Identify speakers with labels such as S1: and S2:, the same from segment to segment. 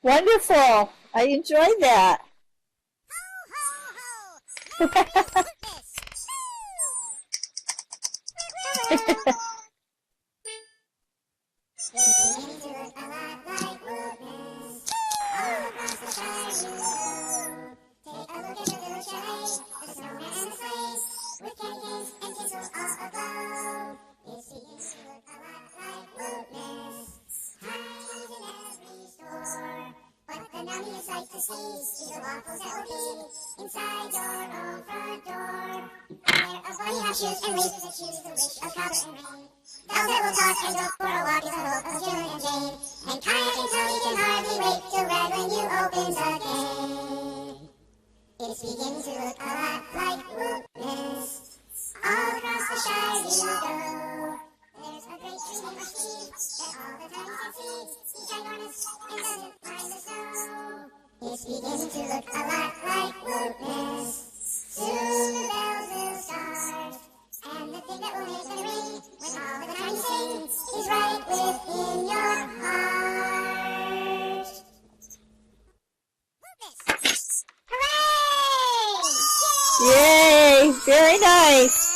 S1: Wonderful. I enjoyed that. Yay! Very nice.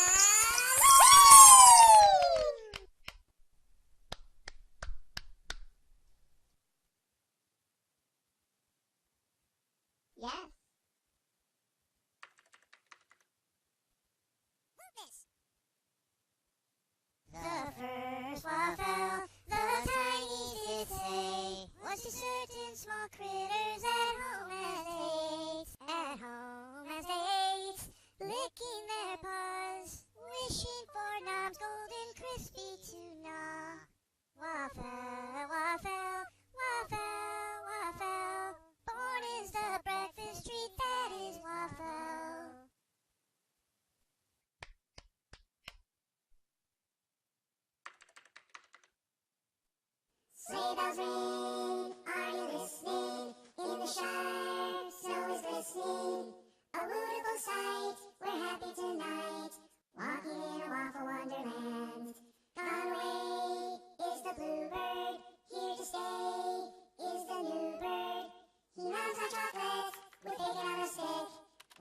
S2: Sleigh bells ring, are you listening? In the Shire, snow is glistening. A beautiful sight, we're happy tonight. Walking in a waffle wonderland. Gone away is the bluebird. Here to stay is the new bird. He loves our chocolate with bacon on a stick.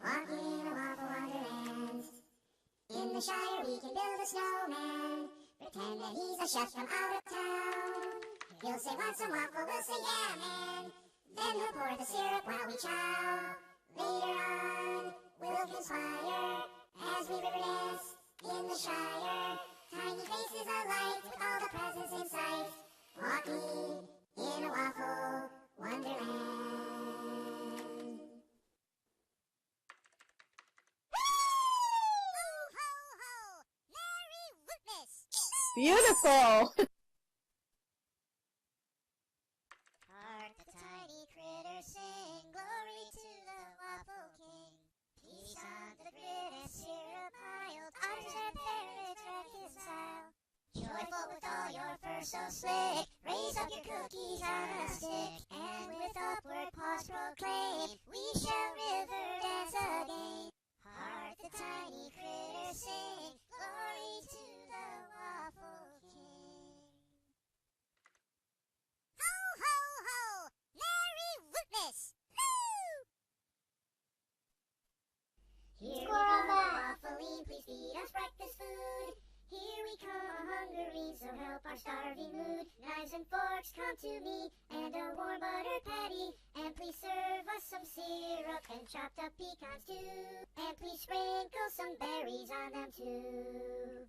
S2: Walking in a waffle wonderland. In the Shire we can build a snowman. Pretend that he's a chef from out of town. He'll say, want some waffle? We'll say, yeah, man. Then we'll pour the syrup while we chow. Later on, we'll conspire as we river dance in the Shire. Tiny faces alight with all the presents in sight. Walking in a waffle wonderland. Ho, ho, ho! Merry Wootmas!
S1: Beautiful.
S2: Sing glory to the Waffle King. Peace on the grid and syrup piled. Otters and parrots reconcile. Joyful with all your fur so slick. Raise up your cookies on a stick. And with upward paws proclaim, we shall river dance again. Hark the tiny critters sing. Glory to the Waffle King. Ho, ho, ho! Merry Wootmas! Here we come, Waffling, please feed us breakfast food. Here we come, hungering, so help our starving mood. Knives and forks, come to me, and a warm buttered patty. And please serve us some syrup and chopped up pecans too. And please sprinkle some berries on them too.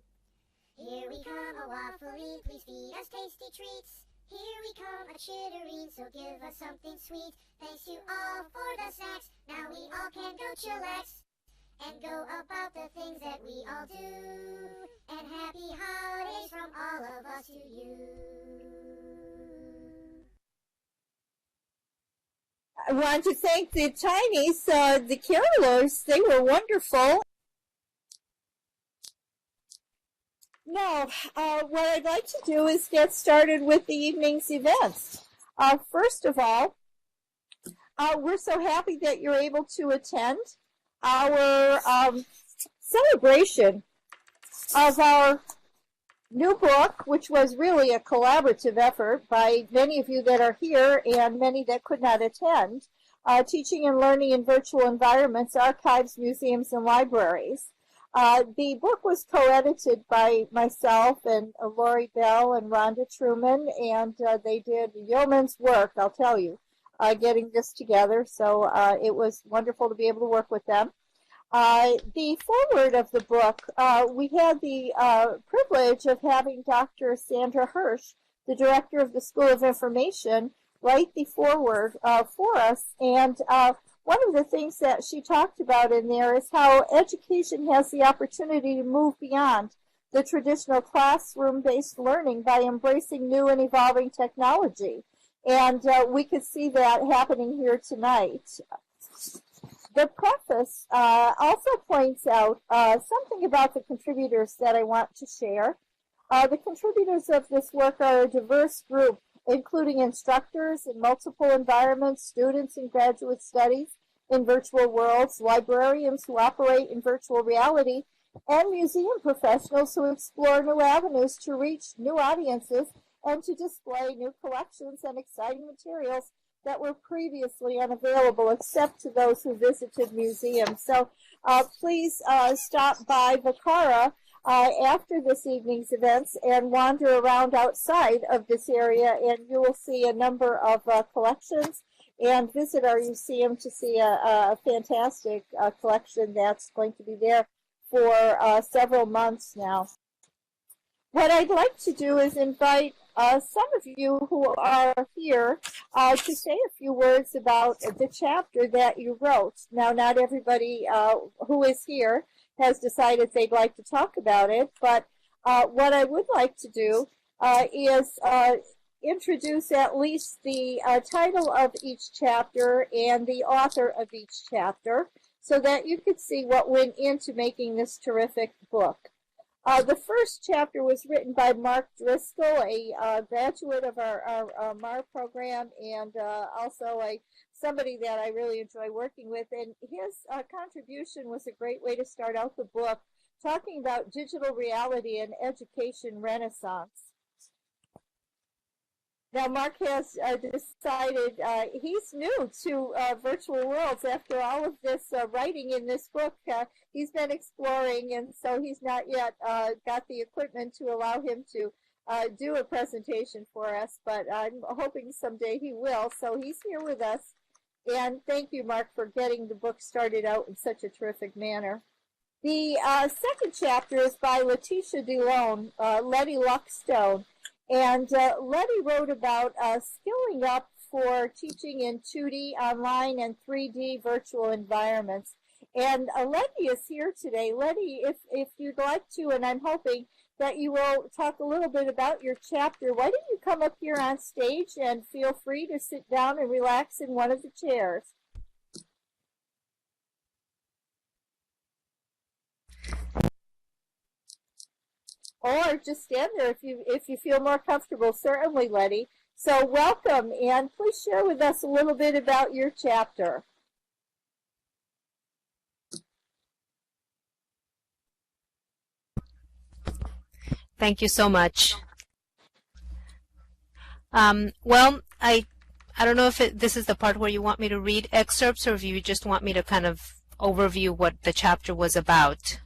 S2: Here we come, a waffling, please feed us tasty treats. Here we come, a chittering, so give us something sweet. Thanks to all for the snacks, now we all can go chillax. And go about the things that we all all do. And happy holidays from all of us to you.
S1: I want to thank the Chinese, the carolers. They were wonderful. Now, what I'd like to do is get started with the evening's events. First of all, we're so happy that you're able to attend our celebration of our new book, which was really a collaborative effort by many of you that are here and many that could not attend, Teaching and Learning in Virtual Environments, Archives, Museums, and Libraries. The book was co-edited by myself and Lori Bell and Rhonda Truman, and they did yeoman's work, I'll tell you, getting this together. So it was wonderful to be able to work with them. The foreword of the book, we had the privilege of having Dr. Sandra Hirsch, the director of the School of Information, write the foreword for us. And one of the things that she talked about in there is how education has the opportunity to move beyond the traditional classroom-based learning by embracing new and evolving technology. And we could see that happening here tonight. The preface also points out something about the contributors that I want to share. The contributors of this work are a diverse group, including instructors in multiple environments, students in graduate studies in virtual worlds, librarians who operate in virtual reality, and museum professionals who explore new avenues to reach new audiences and to display new collections and exciting materials that were previously unavailable except to those who visited museums. So please stop by Vicara after this evening's events and wander around outside of this area, and you will see a number of collections, and visit our museum to see a fantastic collection that's going to be there for several months now. What I'd like to do is invite some of you who are here to say a few words about the chapter that you wrote. Now, not everybody who is here has decided they'd like to talk about it, but what I would like to do is introduce at least the title of each chapter and the author of each chapter so that you could see what went into making this terrific book. The first chapter was written by Mark Driscoll, a graduate of our MAR program, and also somebody that I really enjoy working with. And his contribution was a great way to start out the book, talking about digital reality and education renaissance. Now, Mark has decided he's new to virtual worlds. After all of this writing in this book, he's been exploring, and so he's not yet got the equipment to allow him to do a presentation for us, but I'm hoping someday he will. So he's here with us, and thank you, Mark, for getting the book started out in such a terrific manner. The second chapter is by Letitia DeLone, Letty Luckstone. And Letty wrote about skilling up for teaching in 2D online and 3D virtual environments. And Letty is here today. Letty, if you'd like to, and I'm hoping that you will talk a little bit about your chapter, why don't you come up here on stage and feel free to sit down and relax in one of the chairs. Or just stand there if you feel more comfortable, certainly, Letty. So welcome, and please share with us a little bit about your chapter.
S3: Thank you so much. Well, I don't know if this is the part where you want me to read excerpts or if you just want me to kind of overview what the chapter was about.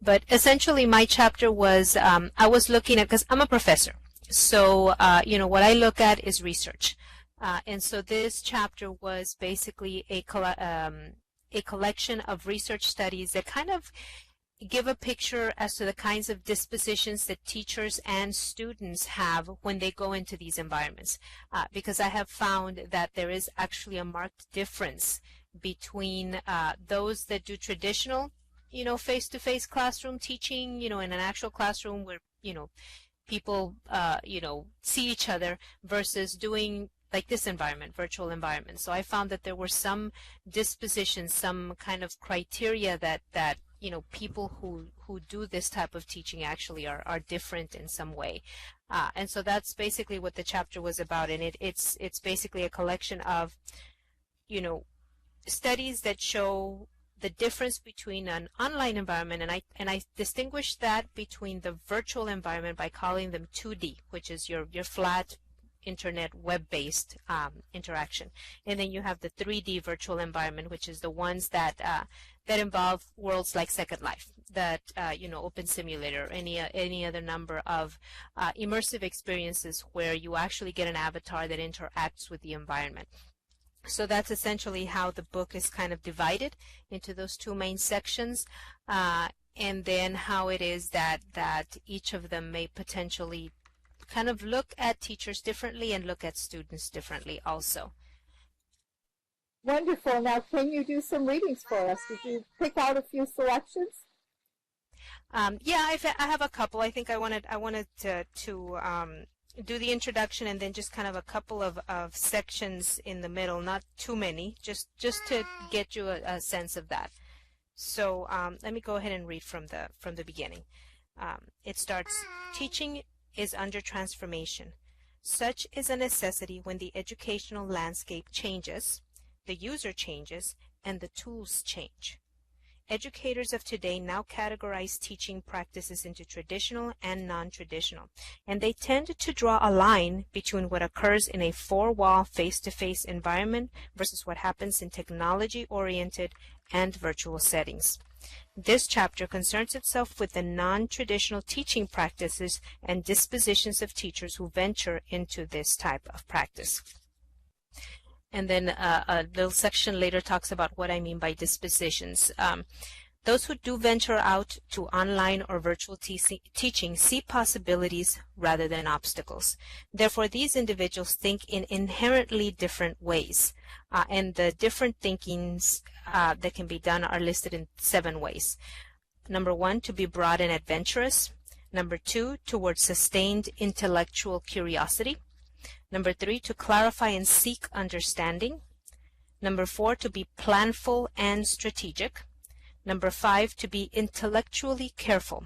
S3: But essentially, my chapter was, I was looking at, because I'm a professor, so, you know, what I look at is research. And so this chapter was basically a collection of research studies that kind of give a picture as to the kinds of dispositions that teachers and students have when they go into these environments, because I have found that there is actually a marked difference between those that do traditional, face-to-face classroom teaching, in an actual classroom where, people, see each other, versus doing like this environment, virtual environment. So I found that there were some dispositions, some kind of criteria that people who do this type of teaching actually are different in some way. And so that's basically what the chapter was about. And it's basically a collection of, studies that show the difference between an online environment, and I distinguish that between the virtual environment by calling them 2D, which is your flat internet web-based interaction, and then you have the 3D virtual environment, which is the ones that involve worlds like Second Life, that Open Simulator, any other number of immersive experiences where you actually get an avatar that interacts with the environment. So that's essentially how the book is kind of divided into those two main sections, and then how it is that each of them may potentially kind of look at teachers differently and look at students differently also.
S1: Wonderful. Now, can you do some readings for us? Did you pick out a few selections?
S3: Yeah, I have a couple. I think I wanted to do the introduction and then just kind of a couple of sections in the middle, not too many, just to get you a sense of that. So let me go ahead and read from the beginning. It starts, teaching is under transformation. Such is a necessity when the educational landscape changes, the user changes, and the tools change. Educators of today now categorize teaching practices into traditional and non-traditional, and they tend to draw a line between what occurs in a four-wall face-to-face environment versus what happens in technology-oriented and virtual settings. This chapter concerns itself with the non-traditional teaching practices and dispositions of teachers who venture into this type of practice. And then a little section later talks about what I mean by dispositions. Those who do venture out to online or virtual teaching see possibilities rather than obstacles. Therefore, these individuals think in inherently different ways, and the different thinkings that can be done are listed in 7 ways. Number 1, to be broad and adventurous. Number 2, towards sustained intellectual curiosity. Number 3, to clarify and seek understanding. Number 4, to be planful and strategic. Number 5, to be intellectually careful.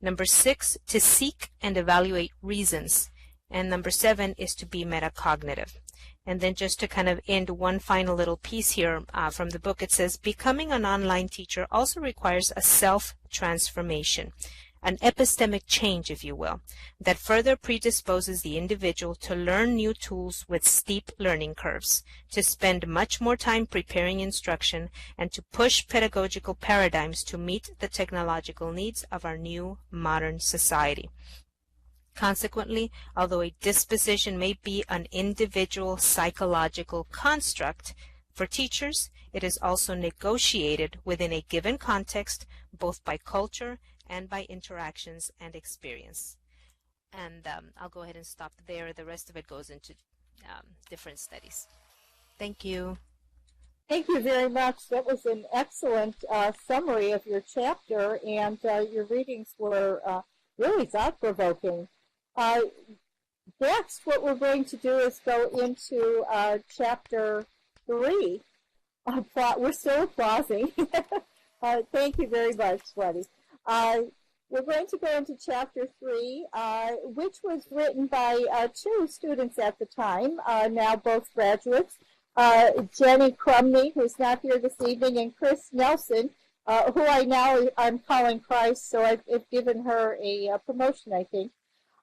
S3: Number 6, to seek and evaluate reasons. And number 7 is to be metacognitive. And then just to kind of end one final little piece here from the book, it says, becoming an online teacher also requires a self-transformation, an epistemic change, if you will, that further predisposes the individual to learn new tools with steep learning curves, to spend much more time preparing instruction, and to push pedagogical paradigms to meet the technological needs of our new modern society. Consequently, although a disposition may be an individual psychological construct, for teachers, it is also negotiated within a given context, both by culture and by interactions and experience. And I'll go ahead and stop there. The rest of it goes into different studies. Thank you.
S1: Thank you very much. That was an excellent summary of your chapter, and your readings were really thought-provoking. Next, what we're going to do is go into chapter 3. We're still applauding. Thank you very much, Sweaty. We're going to go into chapter 3, which was written by 2 students at the time, now both graduates, Jenny Crumney, who's not here this evening, and Chris Nelson, who I'm calling Christ, so I've given her a promotion, I think.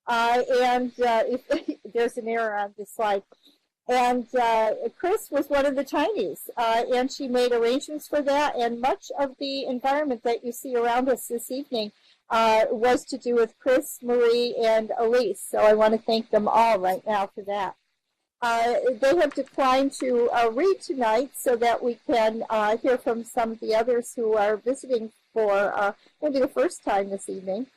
S1: And if there's an error on this slide. And Chris was one of the Chinese, and she made arrangements for that, and much of the environment that you see around us this evening was to do with Chris, Marie, and Elise, so I want to thank them all right now for that. They have declined to read tonight so that we can hear from some of the others who are visiting for maybe the first time this evening.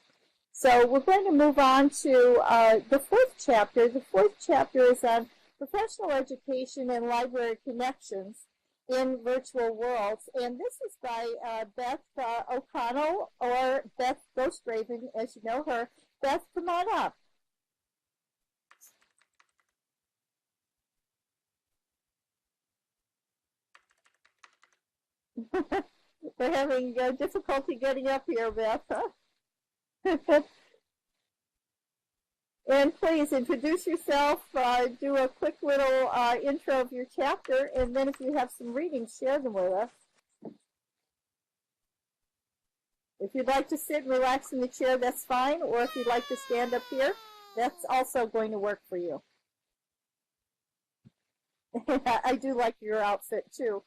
S1: So we're going to move on to the fourth chapter. The fourth chapter is on professional education and library connections in virtual worlds. And this is by Beth O'Connell, or Beth Ghostraven, as you know her. Beth, come on up. We're having difficulty getting up here, Beth, huh? And please introduce yourself, do a quick little intro of your chapter, and then if you have some readings, share them with us. If you'd like to sit and relax in the chair, that's fine, or if you'd like to stand up here, that's also going to work for you. I do like your outfit, too.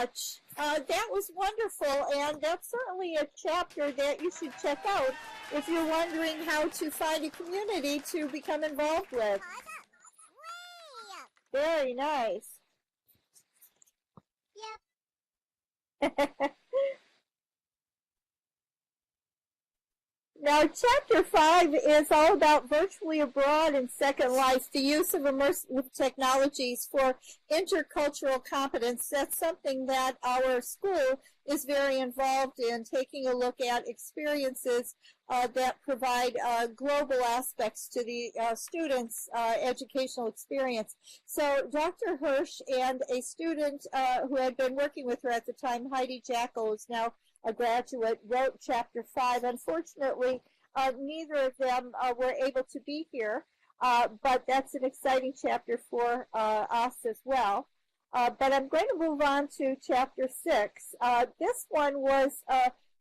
S1: much. That was wonderful, and that's certainly a chapter that you should check out if you're wondering how to find a community to become involved with. Very nice.
S2: Yep.
S1: Now, Chapter 5 is all about virtually abroad in Second Life, the use of immersive technologies for intercultural competence. That's something that our school is very involved in, taking a look at experiences that provide global aspects to the students' educational experience. So Dr. Hirsch and a student who had been working with her at the time, Heidi Jackal, who's now a graduate, wrote Chapter 5. Unfortunately, neither of them were able to be here, but that's an exciting chapter for us as well. But I'm going to move on to Chapter 6. This one was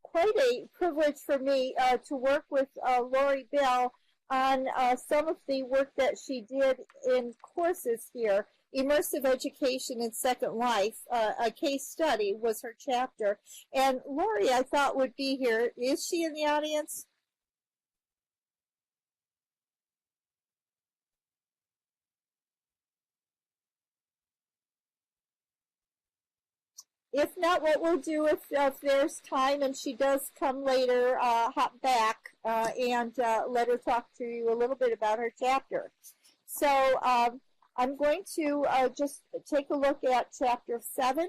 S1: quite a privilege for me to work with Lori Bell on some of the work that she did in courses here. Immersive Education in Second Life, a case study was her chapter. And Lori, I thought, would be here. Is she in the audience? If not, what we'll do if there's time and she does come later, hop back and let her talk to you a little bit about her chapter. So I'm going to just take a look at Chapter 7,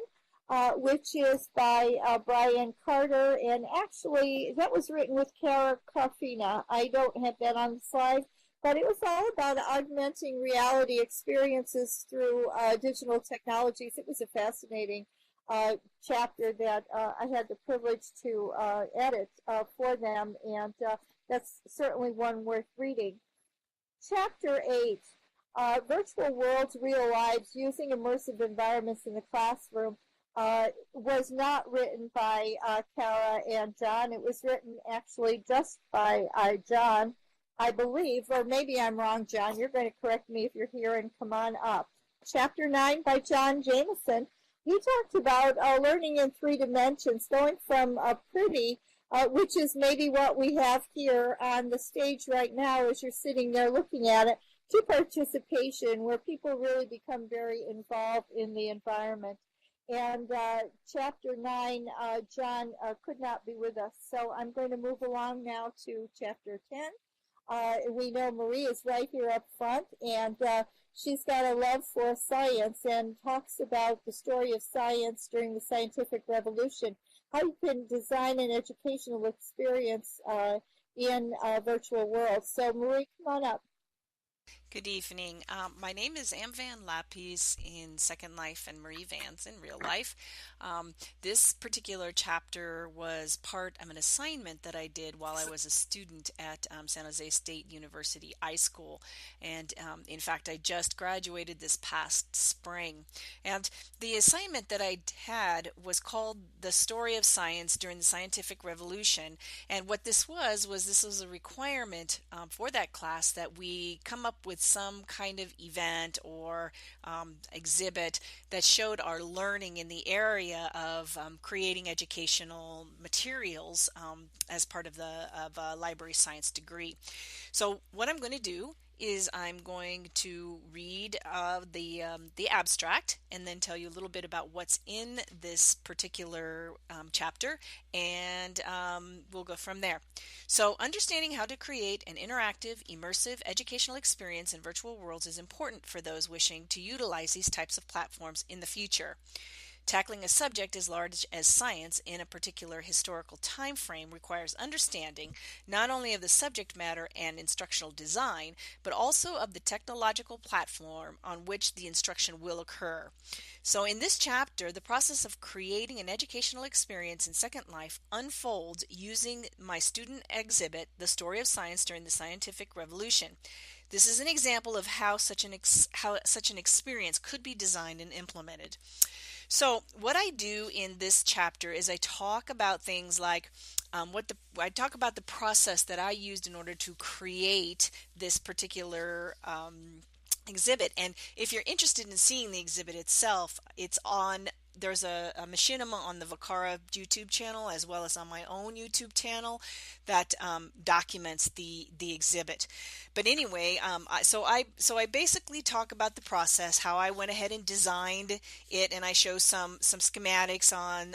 S1: which is by Brian Carter. And actually, that was written with Kara Karfina. I don't have that on the slide. But it was all about augmenting reality experiences through digital technologies. It was a fascinating chapter that I had the privilege to edit for them, and that's certainly one worth reading. Chapter 8, Virtual Worlds, Real Lives, Using Immersive Environments in the Classroom, was not written by Kara and John. It was written actually just by John, I believe, or maybe I'm wrong, John. You're going to correct me if you're here, and come on up. Chapter 9 by John Jameson. He talked about learning in 3 dimensions, going from pretty, which is maybe what we have here on the stage right now as you're sitting there looking at it, to participation, where people really become very involved in the environment. And Chapter 9, John could not be with us, so I'm going to move along now to Chapter 10. We know Marie is right here up front, and she's got a love for science and talks about the story of science during the scientific revolution, how you can design an educational experience in a virtual world. So Marie, come on up.
S4: Good evening. My name is Am Van Lappies in Second Life and Marie Vance in real life. This particular chapter was part of an assignment that I did while I was a student at San Jose State University iSchool. And in fact, I just graduated this past spring. And the assignment that I had was called The Story of Science During the Scientific Revolution. And what this was a requirement for that class that we come up with some kind of event or exhibit that showed our learning in the area of creating educational materials as part of a library science degree. So what I'm going to do is I'm going to read the abstract and then tell you a little bit about what's in this particular chapter, and we'll go from there. So understanding how to create an interactive, immersive educational experience in virtual worlds is important for those wishing to utilize these types of platforms in the future. Tackling a subject as large as science in a particular historical time frame requires understanding not only of the subject matter and instructional design, but also of the technological platform on which the instruction will occur. So in this chapter, the process of creating an educational experience in Second Life unfolds using my student exhibit, The Story of Science During the Scientific Revolution. This is an example of how such an experience could be designed and implemented. So what I do in this chapter is I talk about things like I talk about the process that I used in order to create this particular exhibit. And if you're interested in seeing the exhibit itself, it's on there's a machinima on the Vakara YouTube channel as well as on my own YouTube channel that documents the exhibit. But anyway, so I basically talk about the process, how I went ahead and designed it, and I show some schematics on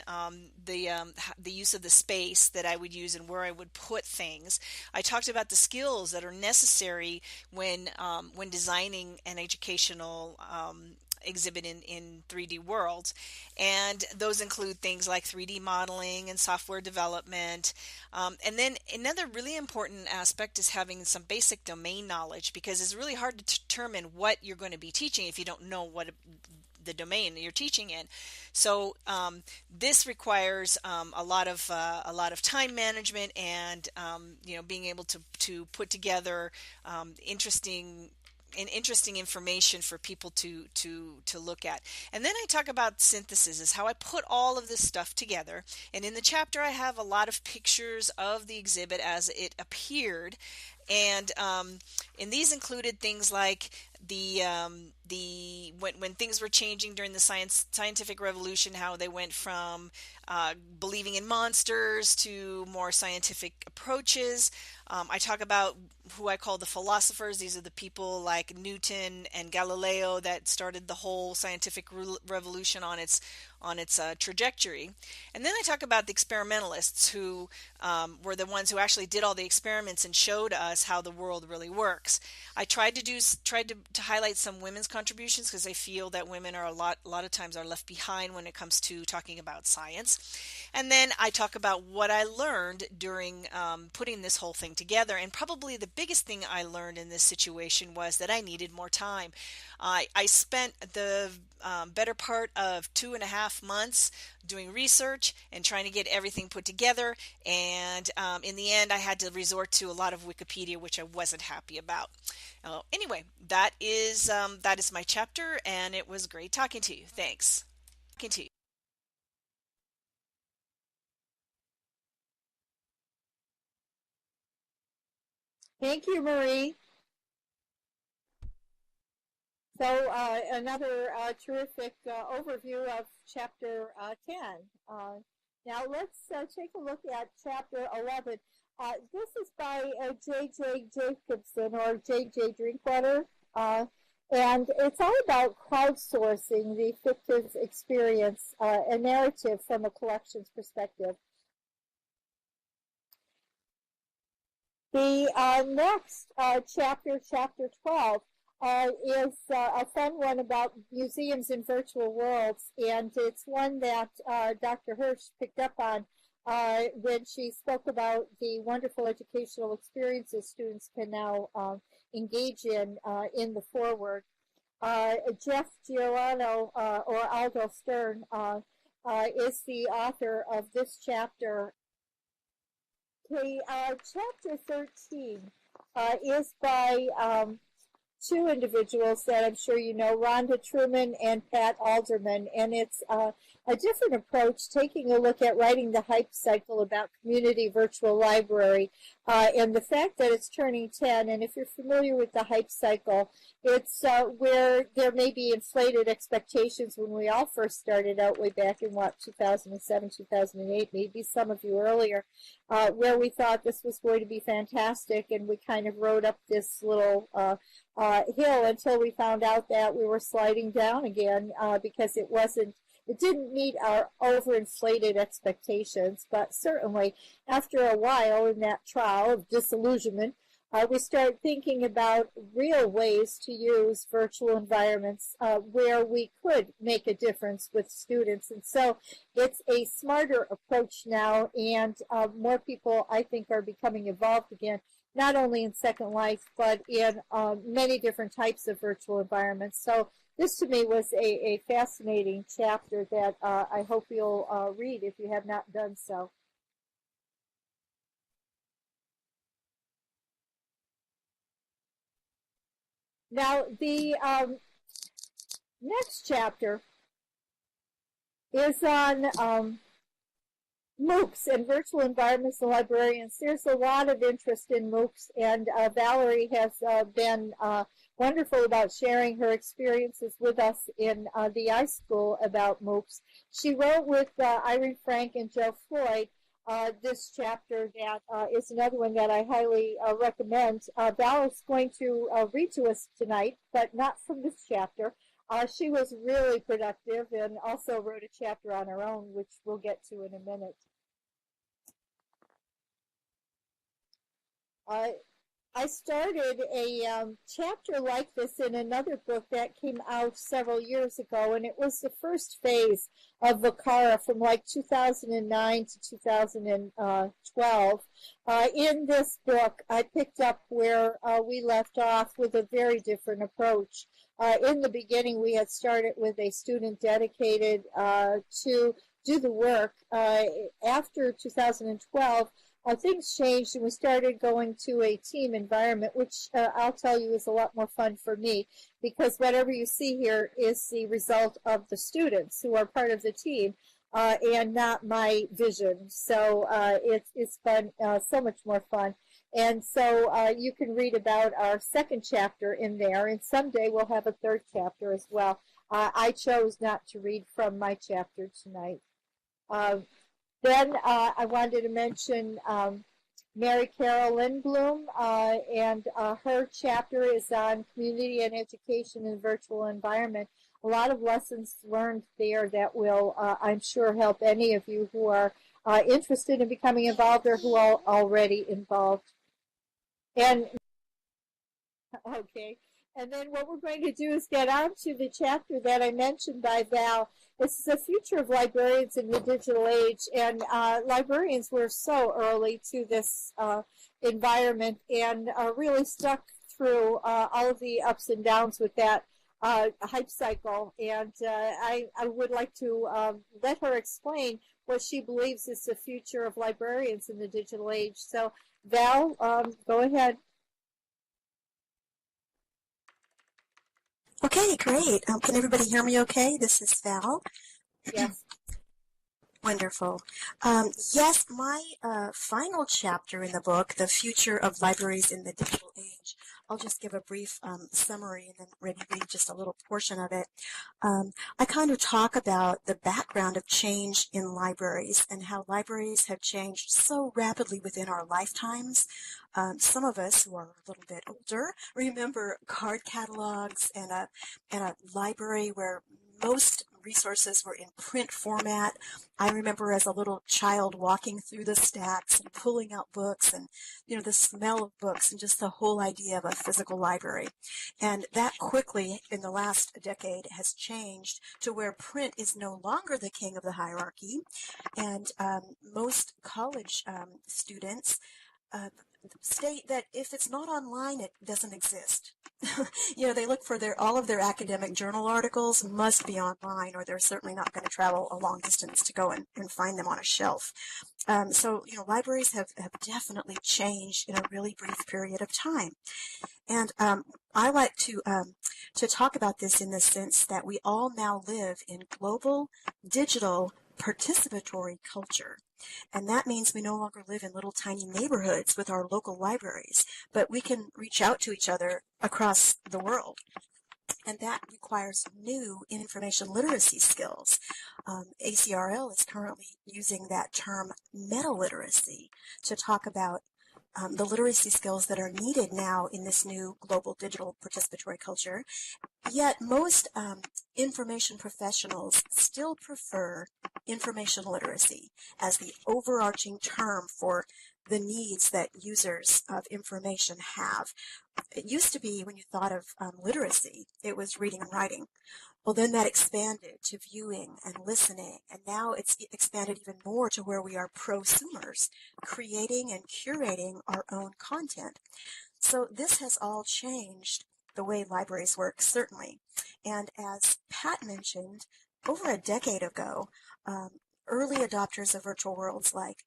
S4: the use of the space that I would use and where I would put things. I talked about the skills that are necessary when designing an educational exhibit in 3D worlds, and those include things like 3D modeling and software development. And then another really important aspect is having some basic domain knowledge, because it's really hard to determine what you're going to be teaching if you don't know what the domain that you're teaching in. So this requires a lot of time management, and being able to put together interesting information for people to look at. And then I talk about synthesis, is how I put all of this stuff together. And in the chapter, I have a lot of pictures of the exhibit as it appeared. And these included things like when things were changing during the scientific revolution, how they went from believing in monsters to more scientific approaches. I talk about who I call the philosophers. These are the people like Newton and Galileo that started the whole scientific revolution on its trajectory. And then I talk about the experimentalists, who were the ones who actually did all the experiments and showed us how the world really works. I tried to highlight some women's contributions, because I feel that women are a lot of times are left behind when it comes to talking about science. And then I talk about what I learned during putting this whole thing together. And probably the biggest thing I learned in this situation was that I needed more time. I spent the better part of 2.5 months doing research and trying to get everything put together. And in the end, I had to resort to a lot of Wikipedia, which I wasn't happy about. Anyway, that is my chapter, and it was great talking to you. Thanks. Talking to you.
S1: Thank you, Marie. So another terrific overview of Chapter 10. Now let's take a look at Chapter 11. This is by J.J. Jacobson, or J.J. Drinkwater, and it's all about crowdsourcing the fictive experience, a narrative from a collections perspective. The next chapter, Chapter 12, is a fun one about museums in virtual worlds, and it's one that Dr. Hirsch picked up on when she spoke about the wonderful educational experiences students can now engage in the foreword. Jeff Giordano, or Aldo Stern, is the author of this chapter. Okay, Chapter 13 is by two individuals that I'm sure you know, Rhonda Truman and Pat Alderman, and it's a different approach, taking a look at writing the hype cycle about community virtual library, and the fact that it's turning 10. And if you're familiar with the hype cycle, it's where there may be inflated expectations when we all first started out way back in 2007, 2008, maybe some of you earlier, where we thought this was going to be fantastic, and we kind of rode up this little hill until we found out that we were sliding down again because it didn't meet our overinflated expectations. But certainly after a while in that trial of disillusionment, we start thinking about real ways to use virtual environments where we could make a difference with students. And so it's a smarter approach now, and more people, I think, are becoming involved again, not only in Second Life, but in many different types of virtual environments. So this to me was a fascinating chapter that I hope you'll read if you have not done so. Now, the next chapter is on MOOCs and virtual environments and librarians. There's a lot of interest in MOOCs, and Valerie has been wonderful about sharing her experiences with us in the iSchool about MOOCs. She wrote with Irene Frank and Joe Floyd this chapter that is another one that I highly recommend. Val's going to read to us tonight, but not from this chapter. She was really productive and also wrote a chapter on her own, which we'll get to in a minute. I started a chapter like this in another book that came out several years ago, and it was the first phase of VCARA from like 2009 to 2012. In this book, I picked up where we left off with a very different approach. In the beginning, we had started with a student dedicated to do the work. After 2012, things changed and we started going to a team environment, which I'll tell you is a lot more fun for me, because whatever you see here is the result of the students who are part of the team and not my vision. So it's fun, so much more fun. And so you can read about our second chapter in there, and someday we'll have a third chapter as well. I chose not to read from my chapter tonight. Then I wanted to mention Mary Carol Lindblom, and her chapter is on community and education in virtual environment. A lot of lessons learned there that will, I'm sure, help any of you who are interested in becoming involved or who are already involved. And okay. And then what we're going to do is get on to the chapter that I mentioned by Val. This is the future of librarians in the digital age. And librarians were so early to this environment and really stuck through all of the ups and downs with that hype cycle. And I would like to let her explain what she believes is the future of librarians in the digital age. So Val, go ahead.
S5: Okay, great. Can everybody hear me okay? This is Val.
S1: Yes.
S5: Wonderful. Yes, my final chapter in the book, The Future of Libraries in the Digital Age. I'll just give a brief summary and then maybe read just a little portion of it. I kind of talk about the background of change in libraries and how libraries have changed so rapidly within our lifetimes. Some of us who are a little bit older remember card catalogs and a library where most resources were in print format. I remember as a little child walking through the stacks and pulling out books and, the smell of books and just the whole idea of a physical library. And that quickly in the last decade has changed to where print is no longer the king of the hierarchy. And most college students state that if it's not online, it doesn't exist. They look for all of their academic journal articles must be online, or they're certainly not going to travel a long distance to go and find them on a shelf. So libraries have definitely changed in a really brief period of time. And I like to talk about this in the sense that we all now live in global, digital, participatory culture. And that means we no longer live in little tiny neighborhoods with our local libraries, but we can reach out to each other across the world. And that requires new information literacy skills. ACRL is currently using that term meta-literacy to talk about the literacy skills that are needed now in this new global digital participatory culture. Yet most information professionals still prefer information literacy as the overarching term for the needs that users of information have. It used to be when you thought of literacy, it was reading and writing. Well, then that expanded to viewing and listening, and now it's expanded even more to where we are prosumers, creating and curating our own content. So this has all changed the way libraries work, certainly. And as Pat mentioned, over a decade ago, early adopters of virtual worlds like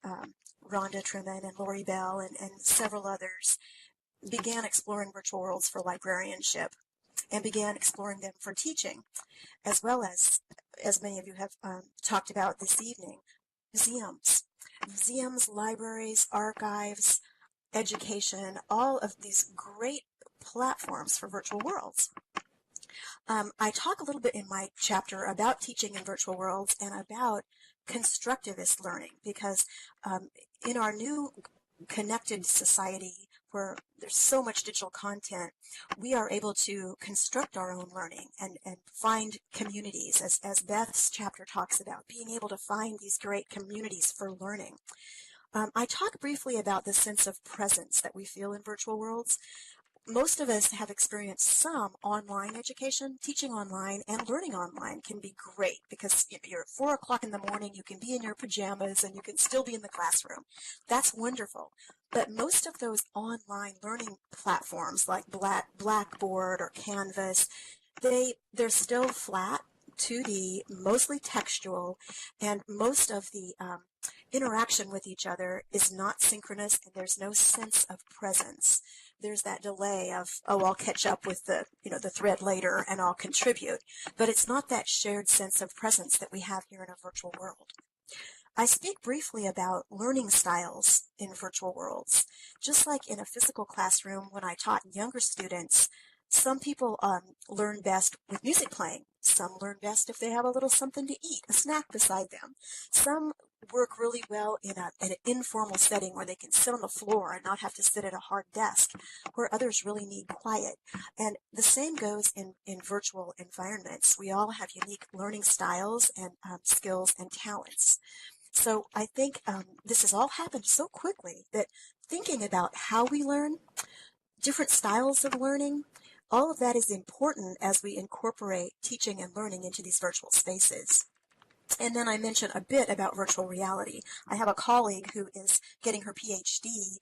S5: Rhonda Trimman and Lori Bell and several others began exploring virtual worlds for librarianship and began exploring them for teaching, as well as many of you have talked about this evening, museums. museums, libraries, archives, education, all of these great platforms for virtual worlds. I talk a little bit in my chapter about teaching in virtual worlds and about constructivist learning because in our new connected society where there's so much digital content, we are able to construct our own learning and find communities, as Beth's chapter talks about, being able to find these great communities for learning. I talk briefly about the sense of presence that we feel in virtual worlds. Most of us have experienced some online education. Teaching online and learning online can be great because you're at 4 o'clock in the morning, you can be in your pajamas and you can still be in the classroom. That's wonderful. But most of those online learning platforms like Blackboard or Canvas, they're still flat, 2D, mostly textual, and most of the interaction with each other is not synchronous and there's no sense of presence. There's that delay of, oh, I'll catch up with the thread later and I'll contribute. But it's not that shared sense of presence that we have here in a virtual world. I speak briefly about learning styles in virtual worlds. Just like in a physical classroom when I taught younger students, some people learn best with music playing. Some learn best if they have a little something to eat, a snack beside them. Some work really well in an informal setting where they can sit on the floor and not have to sit at a hard desk, where others really need quiet. And the same goes in virtual environments. We all have unique learning styles and skills and talents. So I think this has all happened so quickly that thinking about how we learn, different styles of learning, all of that is important as we incorporate teaching and learning into these virtual spaces. And then I mentioned a bit about virtual reality. I have a colleague who is getting her PhD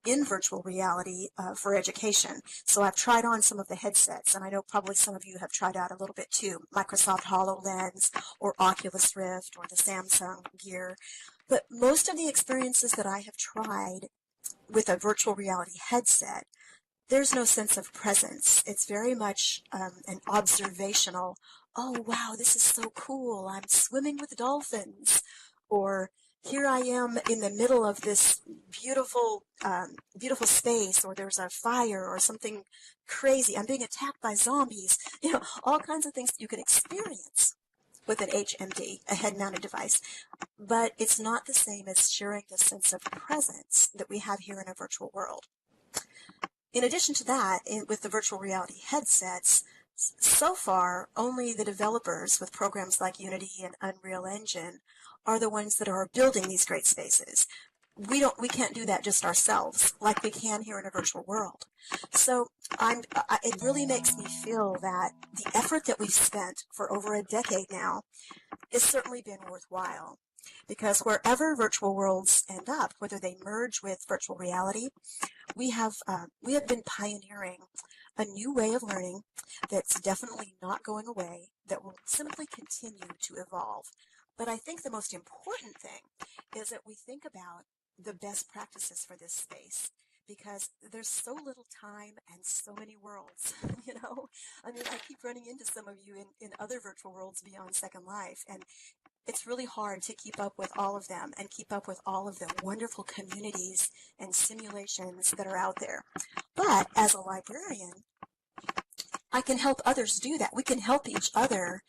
S5: in virtual reality for education. So I've tried on some of the headsets, and I know probably some of you have tried out a little bit too, Microsoft HoloLens or Oculus Rift or the Samsung Gear. But most of the experiences that I have tried with a virtual reality headset, there's no sense of presence. It's very much an observational, oh, wow, this is so cool. I'm swimming with dolphins. Or here I am in the middle of this beautiful, beautiful space, or there's a fire or something crazy. I'm being attacked by zombies. All kinds of things you can experience with an HMD, a head-mounted device. But it's not the same as sharing the sense of presence that we have here in a virtual world. In addition to that, with the virtual reality headsets, so far, only the developers with programs like Unity and Unreal Engine are the ones that are building these great spaces. We can't do that just ourselves like we can here in a virtual world. So it really makes me feel that the effort that we've spent for over a decade now has certainly been worthwhile. Because wherever virtual worlds end up, whether they merge with virtual reality, we have been pioneering a new way of learning that's definitely not going away, that will simply continue to evolve. But I think the most important thing is that we think about the best practices for this space, because there's so little time and so many worlds, I mean, I keep running into some of you in other virtual worlds beyond Second Life, and it's really hard to keep up with all of them and keep up with all of the wonderful communities and simulations that are out there. But as a librarian, I can help others do that. We can help each other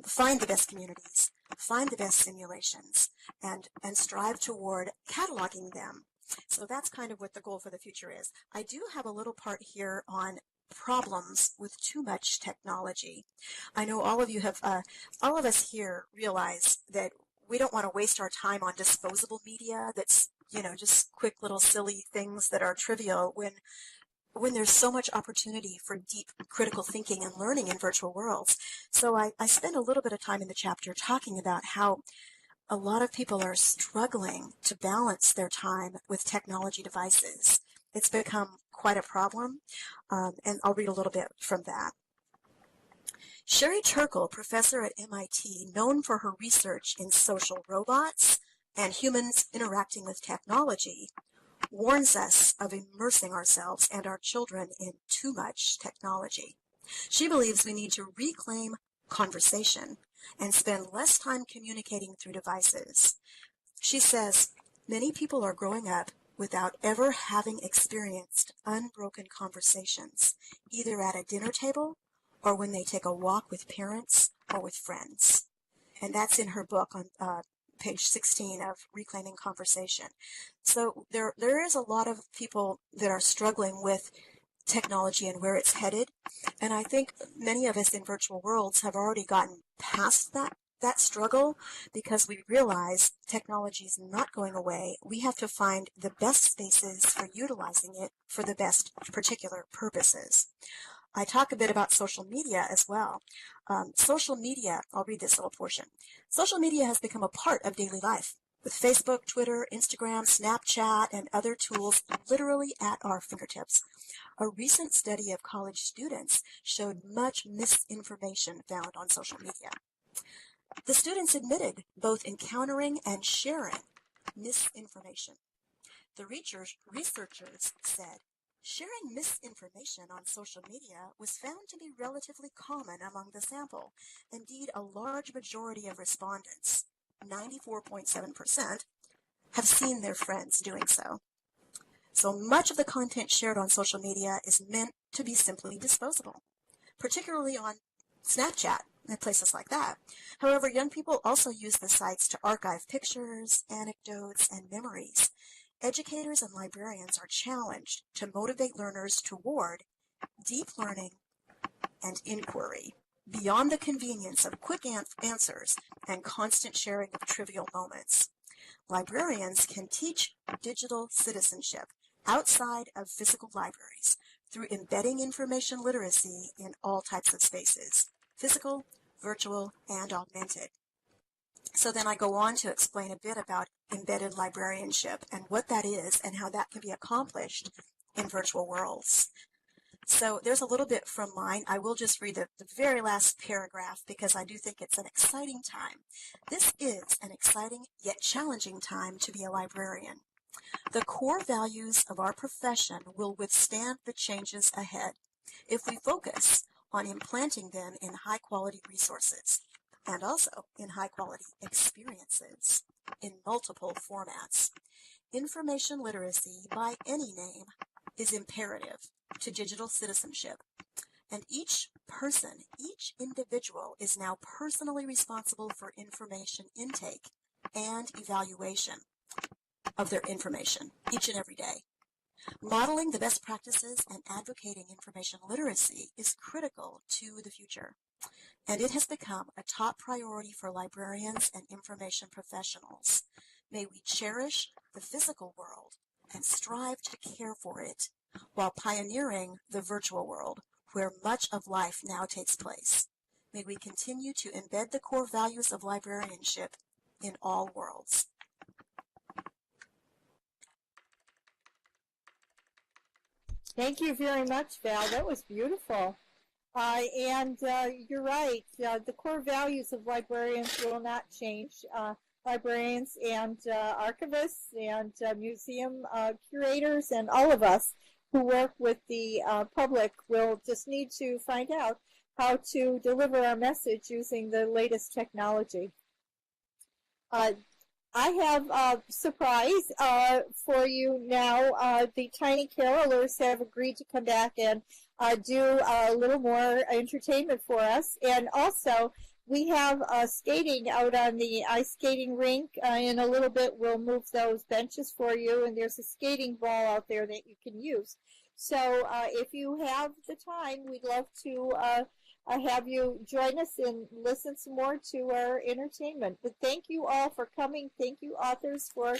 S5: find the best communities, find the best simulations, and strive toward cataloging them. So that's kind of what the goal for the future is. I do have a little part here on problems with too much technology. I know all of us here realize that we don't want to waste our time on disposable media that's, just quick little silly things that are trivial when there's so much opportunity for deep critical thinking and learning in virtual worlds. So I spend a little bit of time in the chapter talking about how a lot of people are struggling to balance their time with technology devices. It's become quite a problem, and I'll read a little bit from that. Sherry Turkle, professor at MIT, known for her research in social robots and humans interacting with technology, warns us of immersing ourselves and our children in too much technology. She believes we need to reclaim conversation and spend less time communicating through devices. She says, Many people are growing up without ever having experienced unbroken conversations, either at a dinner table or when they take a walk with parents or with friends. And that's in her book on page 16 of Reclaiming Conversation. So there is a lot of people that are struggling with technology and where it's headed. And I think many of us in virtual worlds have already gotten past that struggle because we realize technology is not going away. We have to find the best spaces for utilizing it for the best particular purposes. I talk a bit about social media as well. Social media, I'll read this little portion. Social media has become a part of daily life, with Facebook, Twitter, Instagram, Snapchat, and other tools literally at our fingertips. A recent study of college students showed much misinformation found on social media. The students admitted both encountering and sharing misinformation. The researchers said sharing misinformation on social media was found to be relatively common among the sample. Indeed, a large majority of respondents, 94.7%, have seen their friends doing so. So much of the content shared on social media is meant to be simply disposable, particularly on Snapchat and places like that. However, young people also use the sites to archive pictures, anecdotes, and memories. Educators and librarians are challenged to motivate learners toward deep learning and inquiry, beyond the convenience of quick answers and constant sharing of trivial moments. Librarians can teach digital citizenship outside of physical libraries through embedding information literacy in all types of spaces, physical, virtual, and augmented. So then I go on to explain a bit about embedded librarianship and what that is and how that can be accomplished in virtual worlds. So there's a little bit from mine. I will just read the very last paragraph because I do think it's an exciting time. This is an exciting yet challenging time to be a librarian. The core values of our profession will withstand the changes ahead if we focus on implanting them in high-quality resources and also in high-quality experiences in multiple formats. Information literacy, by any name, is imperative to digital citizenship, and each person, each individual, is now personally responsible for information intake and evaluation of their information each and every day. Modeling the best practices and advocating information literacy is critical to the future, and it has become a top priority for librarians and information professionals. May we cherish the physical world and strive to care for it while pioneering the virtual world where much of life now takes place. May we continue to embed the core values of librarianship in all worlds.
S1: Thank you very much, Val. That was beautiful. And you're right. The core values of librarians will not change. Librarians and archivists and museum curators and all of us who work with the public will just need to find out how to deliver our message using the latest technology. I have a surprise for you now. The Tiny Carolers have agreed to come back and do a little more entertainment for us. And also, we have skating out on the ice skating rink. In a little bit, we'll move those benches for you, and there's a skating ball out there that you can use. So if you have the time, we'd love to have you join us and listen some more to our entertainment. But thank you all for coming. Thank you, authors, for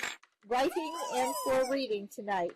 S1: writing and for reading tonight.